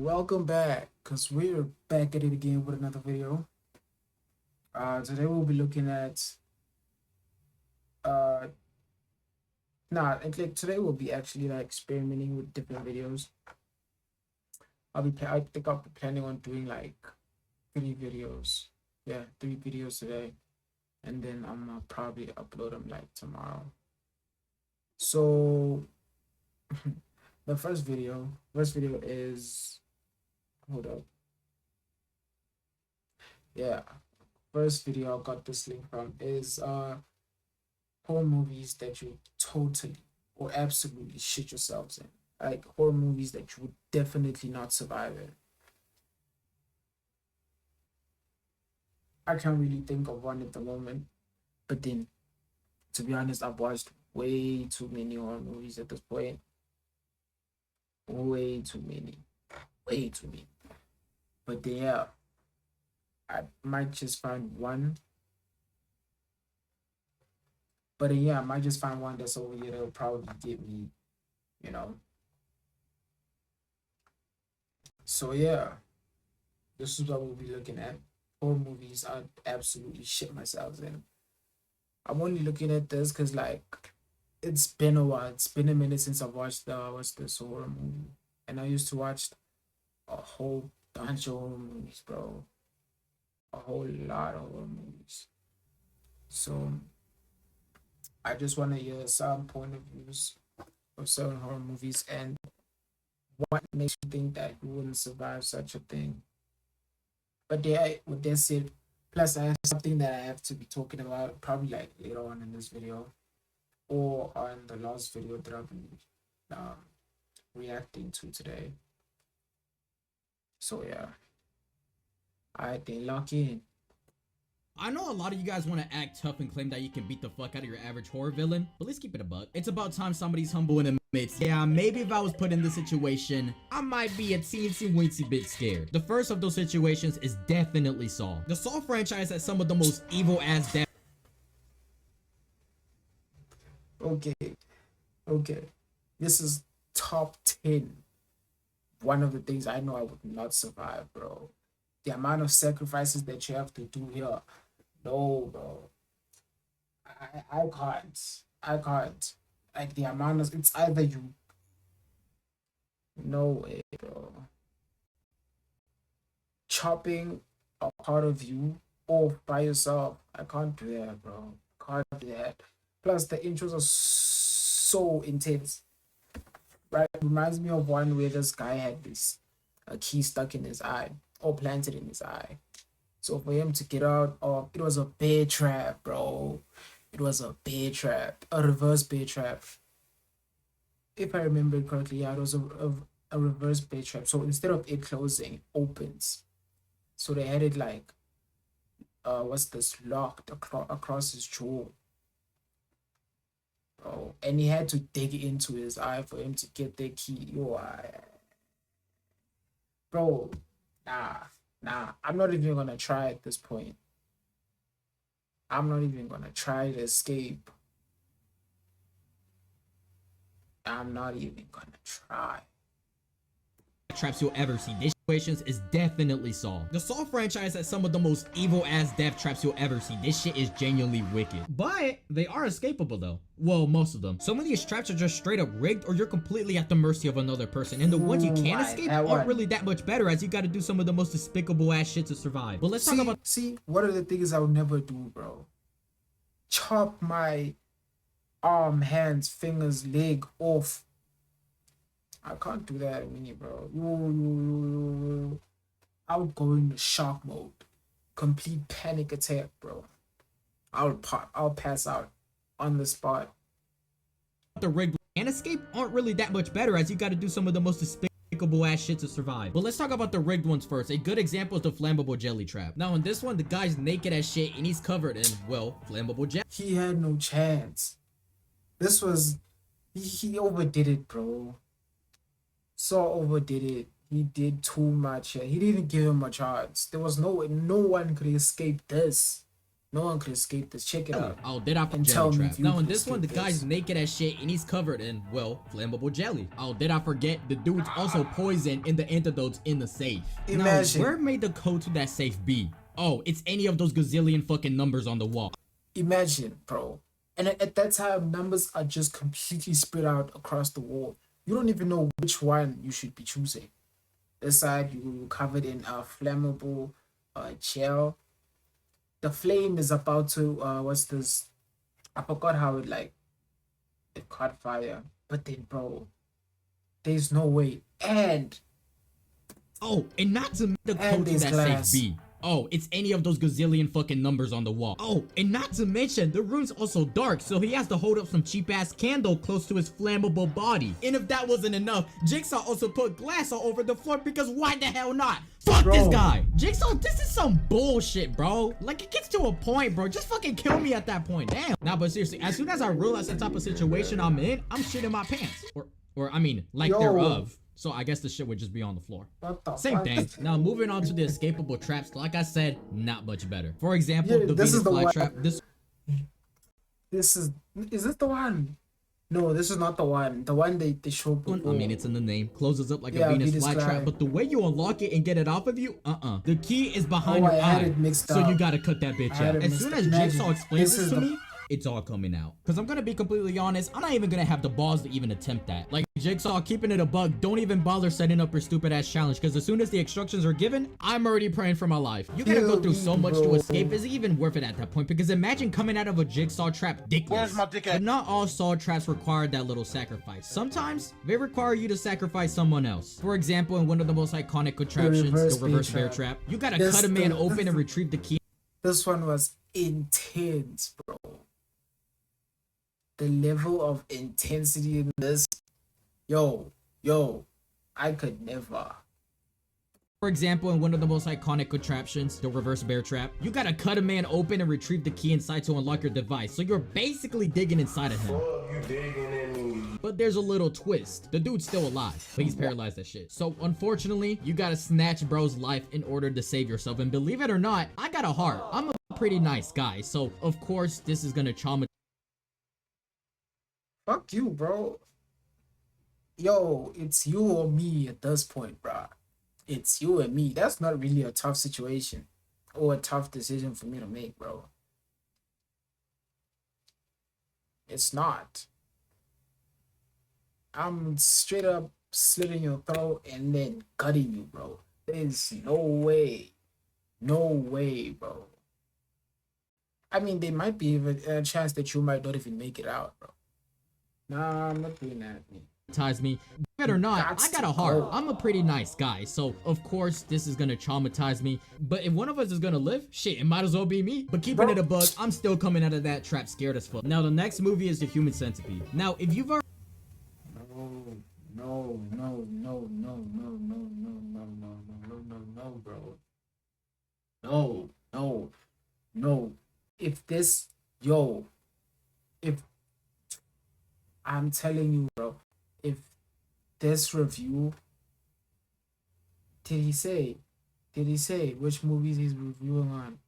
welcome back, because we're back at it again with another video. Today we'll be looking at uh today we'll be actually like experimenting with different videos. I think I'll be planning on doing like 3 videos. Yeah, 3 videos today, and then I'm gonna probably upload them like tomorrow. So the first video is, hold up. Yeah, first video I got this link from is horror movies that you totally or absolutely shit yourselves in. Like horror movies that you would definitely not survive in. I can't really think of one at the moment, but then to be honest, I've watched way too many horror movies at this point. Way too many. Way too many. But yeah, I might just find one. But yeah, I might just find one that's over here that'll probably get me, you know. So yeah, this is what we'll be looking at. Horror movies I absolutely shit myself in. I'm only looking at this because like it's been a while. It's been a minute since I've watched this horror movie. And I used to watch a whole bunch of horror movies, bro. A whole lot of horror movies. So I just wanna hear some point of views of certain horror movies and what makes you think that you wouldn't survive such a thing. But yeah, with that said, plus I have something that I have to be talking about probably like later on in this video or on the last video that I'll be um, reacting to today. So yeah, I think lock in. I know a lot of you guys want to act tough and claim that you can beat the fuck out of your average horror villain, but let's keep it a buck. It's about time somebody's humble and admits, yeah, maybe if I was put in this situation, I might be a teensy weensy bit scared. The first of those situations is definitely Saw. The Saw franchise has some of the most evil ass death. Okay, okay. This is top 10. One of the things I know I would not survive, bro. The amount of sacrifices that you have to do here. No, bro. I can't. I can't. Like the amount of it's either you. No way, bro. Chopping a part of you off by yourself. I can't do that, bro. Can't do that. Plus the intros are so intense. Right? It reminds me of one where this guy had this a key stuck in his eye or planted in his eye. So for him to get out, oh, it was a bear trap, bro. It was a bear trap, a reverse bear trap. If I remember correctly, yeah, it was a reverse bear trap. So instead of it closing, it opens. So they had it like, what's this, locked across his jaw. Bro, and he had to dig into his eye for him to get the key. Bro, nah. I'm not even gonna try at this point. I'm not even gonna try to escape. I'm not even gonna try. Traps you'll ever see. This situations is definitely Saw. The Saw franchise has some of the most evil ass death traps you'll ever see. This shit is genuinely wicked. But they are escapable though. Well, most of them. Some of these traps are just straight up rigged or you're completely at the mercy of another person. And the ones you can escape aren't really that much better as you gotta do some of the most despicable ass shit to survive. But let's talk about what are the things I would never do, bro? Chop my arm, hands, fingers, leg off. I can't do that, mini bro. I would go into shock mode, complete panic attack, bro. I'll pass out on the spot. the rigged and escape aren't really that much better as you gotta do some of the most despicable ass shit to survive. But let's talk about the rigged ones first. A good example is the flammable jelly trap. Now in this one, the guy's naked as shit and he's covered in, well, flammable jelly. He had no chance. This was he overdid it, bro. So overdid it. He did too much. He didn't give him a chance. There was no one could escape this. No one could escape this. Check it out. Oh, did I And jelly tell me trap? if you Now in could this one, the escape guy's this. naked as shit and he's covered in, well, flammable jelly. Oh, did I forget? The dude's also poisoned in the antidotes in the safe. Imagine. Now, where may the code to that safe be? Oh, it's any of those gazillion fucking numbers on the wall. Imagine, bro. And at that time, numbers are just completely spread out across the wall. You don't even know which one you should be choosing. This side, you covered in a flammable gel. The flame is about to what's this? I forgot how it caught fire. But then, bro, there's no way. And Oh, and not to the And code to there's that glass. safe B. Oh, it's any of those gazillion fucking numbers on the wall. Oh, and not to mention, the room's also dark, so he has to hold up some cheap-ass candle close to his flammable body. And if that wasn't enough, Jigsaw also put glass all over the floor because why the hell not? Fuck Bro. this guy! Jigsaw, this is some bullshit, bro. Like, it gets to a point, bro. Just fucking kill me at that point, damn. Nah, but seriously, as soon as I realize the type of situation I'm in, I'm shitting my pants. Or I mean, like Yo. thereof. So I guess the shit would just be on the floor. what the Same fuck? thing. Now moving on to the escapable traps, like I said, not much better. For example, Yeah, the this Venus is the one. flytrap. This Is this the one? No, this is not the one. The one they showed one, before. I mean, it's in the name, closes up like Yeah, a Venus Venus flytrap, fly. but the way you unlock it and get it off of you, the key is behind Oh, your I had eye. it mixed So up. you gotta cut that bitch I had out. it As mixed soon up. as Imagine, Jigsaw explains this this is to the- me, it's all coming out. Cause I'm gonna be completely honest, I'm not even gonna have the balls to even attempt that. Like Jigsaw, keeping it a bug, don't even bother setting up your stupid ass challenge. Cause as soon as the instructions are given, I'm already praying for my life. You gotta go through so much to Bro. escape. Is it even worth it at that point? Because imagine coming out of a Jigsaw trap dickless. Where's my dick at? But not all saw traps require that little sacrifice. Sometimes they require you to sacrifice someone else. For example, in one of the most iconic contraptions, the reverse bear trap, you gotta This cut a man the- open and retrieve the key. This one was intense, bro. The level of intensity in this, yo, I could never. For example, in one of the most iconic contraptions, the reverse bear trap, you gotta cut a man open and retrieve the key inside to unlock your device. So you're basically digging inside of him. You digging in me? But there's a little twist. The dude's still alive, but he's paralyzed as shit. So unfortunately, you gotta snatch bro's life in order to save yourself. And believe it or not, I got a heart. I'm a pretty nice guy. So of course, this is gonna traumatize Fuck you, bro. Yo, it's you or me at this point, bro. It's you and me. That's not really a tough situation or a tough decision for me to make, bro. It's not. I'm straight up slitting your throat and then cutting you, bro. There's no way. No way, bro. I mean, there might be even a chance that you might not even make it out, bro. Nah, I'm not doing that. me. Believe it or not, That's I got a too heart. cold. I'm a pretty nice guy. So of course, this is gonna traumatize me. But if one of us is gonna live, shit, it might as well be me. But keeping Bro. it a bug, I'm still coming out of that trap scared as fuck. Now the next movie is The Human Centipede. Now, if you've already No, bro. No. If this, if I'm telling you, bro, if this review, did he say which movies he's reviewing on?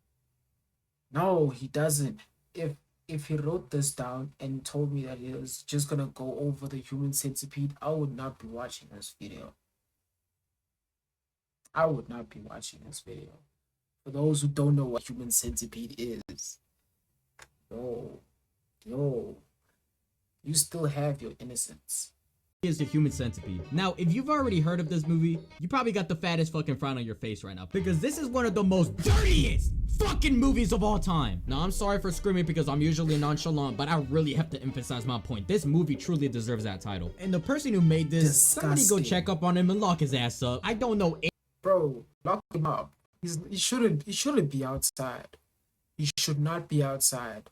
No, he doesn't. If he wrote this down and told me that he was just gonna go over the Human Centipede, I would not be watching this video. I would not be watching this video. For those who don't know what Human Centipede is, you still have your innocence. is The Human Centipede. Now, if you've already heard of this movie, you probably got the fattest fucking frown on your face right now because this is one of the most dirtiest fucking movies of all time. Now, I'm sorry for screaming because I'm usually nonchalant, but I really have to emphasize my point. This movie truly deserves that title. And the person who made this, somebody go Disgusting. check up on him and lock his ass up. I don't know Bro, lock him up. He shouldn't be outside. He should not be outside.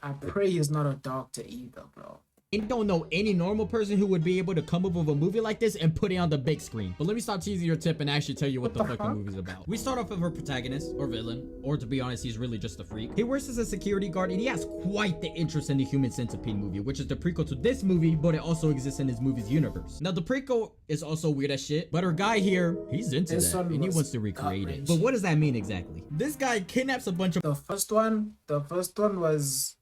I pray he's not a doctor either, bro. I don't know any normal person who would be able to come up with a movie like this and put it on the big screen. But let me stop teasing your tip and actually tell you what the fuck the movie's about. We start off with our protagonist, or villain, or to be honest, he's really just a freak. He works as a security guard and he has quite the interest in the Human Centipede movie, which is the prequel to this movie, but it also exists in his movie's universe. Now, the prequel is also weird as shit, but our guy here, he's into that and he wants to recreate it. But what does that mean exactly? This guy kidnaps a bunch of The first one was.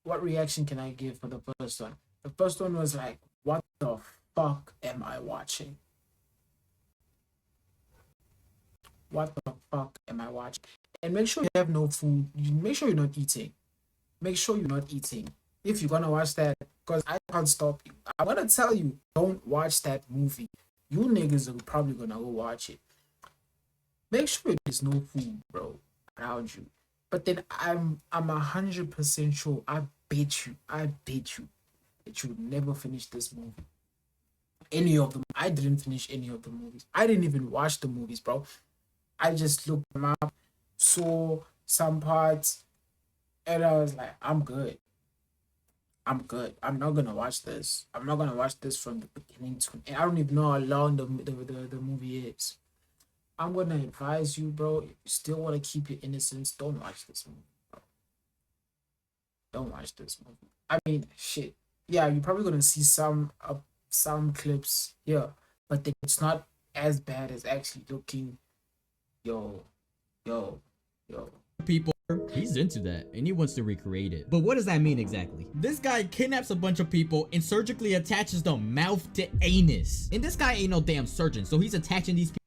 What reaction can I give for the first one? The first one was like, what the fuck am I watching? What the fuck am I watching? And make sure you have no food. Make sure you're not eating. Make sure you're not eating. If you're gonna watch that, because I can't stop you. I wanna tell you, don't watch that movie. You niggas are probably gonna go watch it. Make sure there's no food, bro, around you. But then I'm 100% sure. I bet you that you would never finish this movie. Any of them. I didn't finish any of the movies. I didn't even watch the movies, bro. I just looked them up, saw some parts, and I was like, I'm good. I'm good. I'm not gonna watch this. I'm not gonna watch this from the beginning to. And I don't even know how long the movie is. I'm gonna advise you, bro. If you still want to keep your innocence, don't watch this movie, bro. Don't watch this movie. I mean, shit. Yeah, you're probably gonna see some clips here, but then it's not as bad as actually looking. Yo. people. He's into that and he wants to recreate it. But what does that mean exactly? This guy kidnaps a bunch of people and surgically attaches the mouth to anus. And this guy ain't no damn surgeon, so he's attaching these people.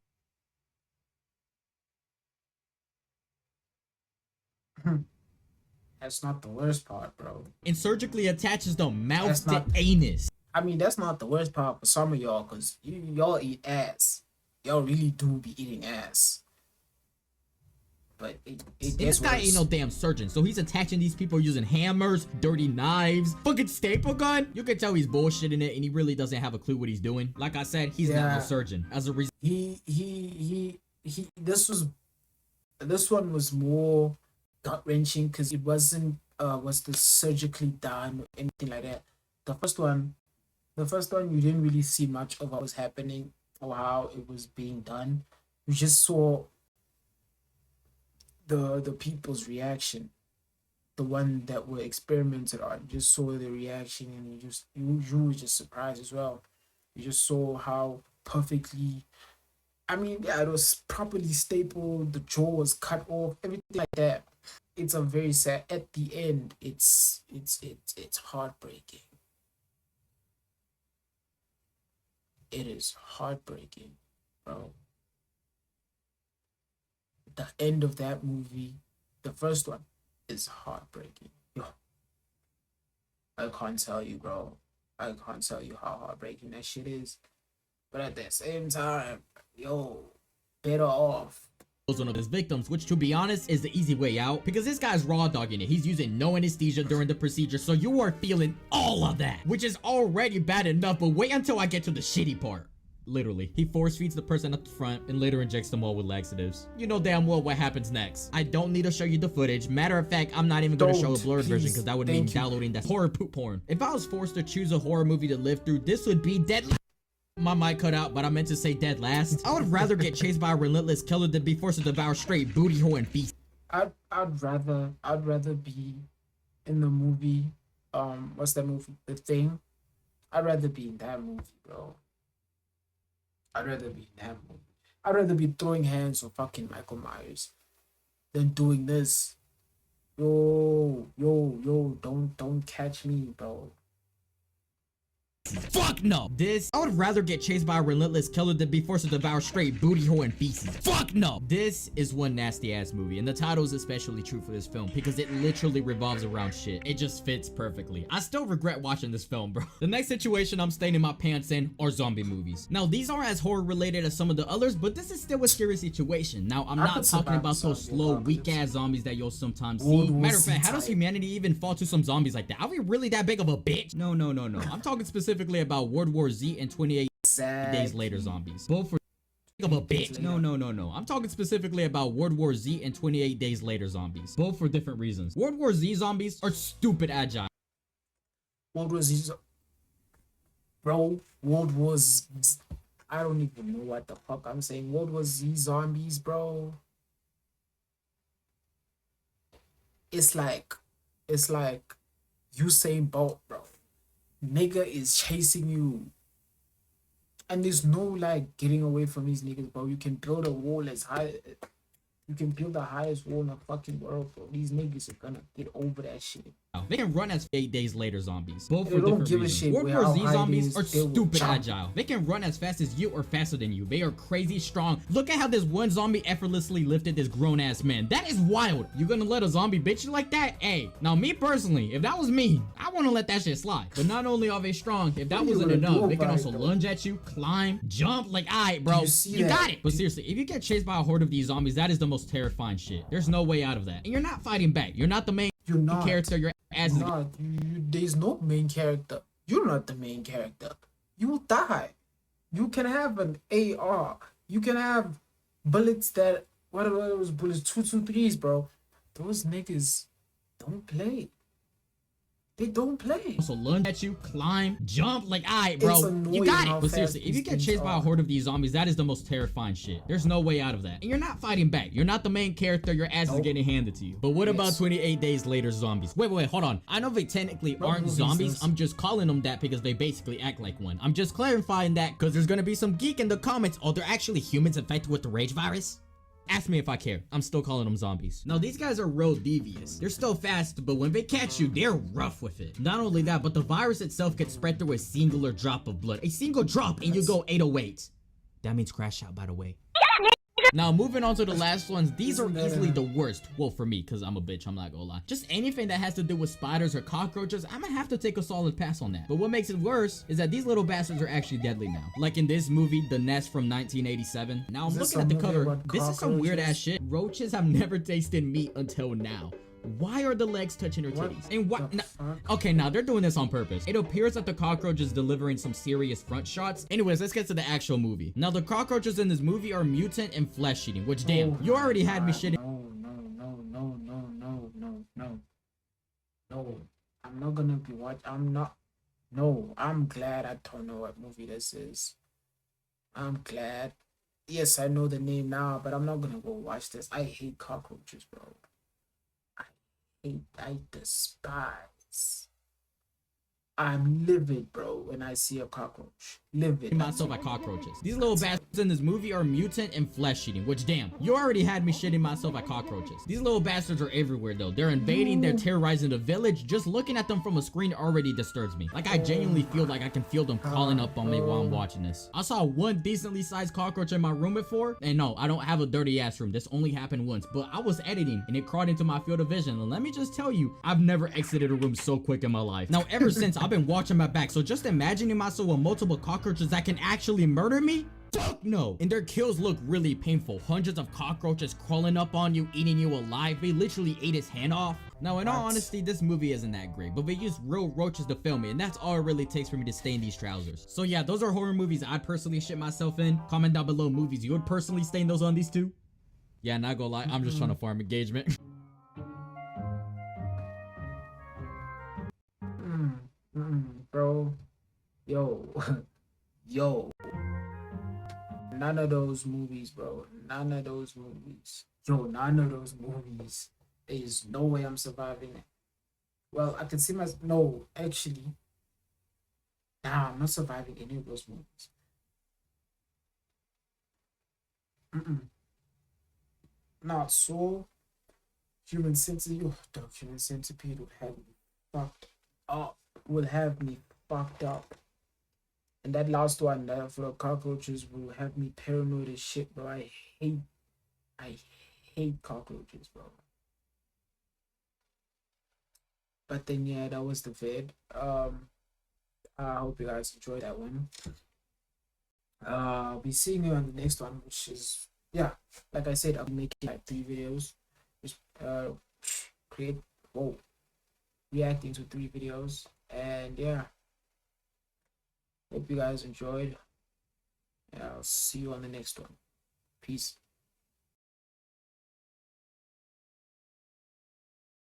That's not the worst part, bro. And surgically attaches the mouth That's to not- anus. I mean, that's not the worst part for some of y'all, because y'all eat ass. Y'all really do be eating ass. But it And gets this guy worse. ain't no damn surgeon, so he's attaching these people using hammers, dirty knives, fucking staple gun. You can tell he's bullshitting it and he really doesn't have a clue what he's doing. Like I said, he's not Yeah. no surgeon. As a result, He this one was more gut-wrenching because it wasn't was the surgically done or anything like that. The first one you didn't really see much of what was happening or how it was being done. You just saw the people's reaction, the one that were experimented on. You just saw the reaction and you were just surprised as well. You just saw how perfectly, I mean, yeah, it was properly stapled, the jaw was cut off, everything like that. It's a very sad, at the end, it's heartbreaking. It is heartbreaking, bro. The end of that movie, the first one, is heartbreaking. Yo, I can't tell you, bro. I can't tell you how heartbreaking that shit is. But at the same time, yo, better off. one of his victims, which to be honest is the easy way out because this guy's raw dogging it. He's using no anesthesia during the procedure, so you are feeling all of that, which is already bad enough, but wait until I get to the shitty part. Literally, he force feeds the person at the front and later injects them all with laxatives. You know damn well what happens next. I don't need to show you the footage. Matter of fact, I'm not even gonna show a blurred version because that would mean downloading that horror poop porn. If I was forced to choose a horror movie to live through, this would be Dead. My mic cut out, but I meant to say Dead Last. I would rather get chased by a relentless killer than be forced to devour straight booty hole and feast. I'd rather be in the movie. What's that movie? The Thing. I'd rather be in that movie, bro. I'd rather be in that movie. I'd rather be throwing hands on fucking Michael Myers than doing this. Yo, don't catch me, bro. Fuck no! I would rather get chased by a relentless killer than be forced to devour straight booty hole and feces. Fuck no! This is one nasty ass movie, and the title is especially true for this film because it literally revolves around shit. It just fits perfectly. I still regret watching this film, bro. The next situation I'm staining my pants in are zombie movies. Now, these aren't as horror related as some of the others, but this is still a scary situation. Now, I'm not talking about those slow, weak ass zombies that you'll sometimes see. Matter of fact, how does humanity even fall to some zombies like that? Are we really that big of a bitch? No. I'm talking specifically about World War Z and 28 Days Later zombies. Both for of a bitch. No. I'm talking specifically about World War Z and 28 Days Later zombies. Both for different reasons. World War Z zombies are stupid agile. World War Z, bro. World War Z, I don't even know what the fuck I'm saying. World War Z zombies, bro. It's like Usain Bolt, bro. Nigga is chasing you. And there's no like getting away from these niggas, bro. You can build a wall as high. You can build the highest wall in the fucking world, bro. These niggas are gonna get over that shit. They can run as 8 Days Later zombies. Both They for don't different give a reasons. shit World how War Z high it zombies is, are they will stupid jump. agile. They can run as fast as you or faster than you. They are crazy strong. Look at how this one zombie effortlessly lifted this grown ass man. That is wild. You gonna let a zombie bitch you like that? Hey, now me personally, if that was me, I wanna let that shit slide. But not only are they strong, if that What are you wasn't gonna do enough, they can about also it, though? lunge at you, climb, jump. Like, alright, bro, you see you that? got it. But seriously, if you get chased by a horde of these zombies, that is the most terrifying shit. There's no way out of that. And you're not fighting back. You're not the main You're not. character. Your ass is Nah, there's no main character. You're not the main character. You will die. You can have an AR. You can have bullets that what are those bullets? 223s, bro. Those niggas don't play. They don't play. also lunge at you, climb, jump. Like, alright, It's bro, annoying you got how it. But fast seriously, if you these get things chased by a are. horde of these zombies, that is the most terrifying shit. There's no way out of that. And you're not fighting back. You're not the main character. Your ass is Nope. getting handed to you. But what about Yes. 28 Days Later zombies? Wait, hold on. I know they technically What aren't movie is zombies. this? I'm just calling them that because they basically act like one. I'm just clarifying that because there's gonna be some geek in the comments. Oh, they're actually humans infected with the rage virus? Ask me if I care. I'm still calling them zombies. Now, these guys are real devious. They're still fast, but when they catch you, they're rough with it. Not only that, but the virus itself gets spread through a singular drop of blood. A single drop, and you go 808. That means crash out, by the way. Now, moving on to the last ones, these are Isn't that easily a- the worst. Well, for me, because I'm a bitch, I'm not gonna lie. Just anything that has to do with spiders or cockroaches, I'm gonna have to take a solid pass on that. But what makes it worse is that these little bastards are actually deadly now. Like in this movie, The Nest from 1987. Now, I'm Is this looking at the a movie cover. about This is some weird ass cockroaches? shit. Roaches have never tasted meat until now. Why are the legs touching her What titties? And what? the fuck? Okay, now they're doing this on purpose. It appears that the cockroach is delivering some serious front shots. Anyways, let's get to the actual movie. Now, the cockroaches in this movie are mutant and flesh eating, which damn, Oh you already my had me God. shitting. No. I'm not gonna be watching. I'm not. No, I'm glad I don't know what movie this is. I'm glad. Yes, I know the name now, but I'm not gonna go watch this. I hate cockroaches, bro. I despise. I'm livid, bro, when I see a cockroach. Livid. Myself at cockroaches. These little bastards in this movie are mutant and flesh eating, which damn, you already had me shitting myself at cockroaches. These little bastards are everywhere though. They're invading, they're terrorizing the village. Just looking at them from a screen already disturbs me. Like I genuinely feel like I can feel them crawling up on me while I'm watching this. I saw one decently sized cockroach in my room before, and no, I don't have a dirty ass room. This only happened once, but I was editing and it crawled into my field of vision. And let me just tell you, I've never exited a room so quick in my life. Now, ever since I've been watching my back, so just imagining myself with multiple cockroaches that can actually murder me? Fuck no. And their kills look really painful. Hundreds of cockroaches crawling up on you, eating you alive. They literally ate his hand off. Now, in all What? honesty, this movie isn't that great, but they use real roaches to film it, and that's all it really takes for me to stay in these trousers. So yeah, those are horror movies I'd personally shit myself in. Comment down below movies you would personally stain those on these two. Yeah, not gonna lie, I'm just trying to farm engagement. Bro. Yo. Yo. None of those movies, bro. None of those movies. Yo, none of those movies. There is no way I'm surviving it. Well, I can see my... No, actually. Nah, I'm not surviving any of those movies. Not so. Human Centipede. Oh, the Human Centipede would have me fucked up. Would have me fucked up. And that last one, for the cockroaches, will have me paranoid as shit, bro. I hate cockroaches, bro. But then, yeah, that was the vid. I hope you guys enjoyed that one. I'll be seeing you on the next one, which is, yeah, like I said, I'm making like 3 videos. Just reacting to 3 videos. And yeah. Hope you guys enjoyed. And I'll see you on the next one. Peace.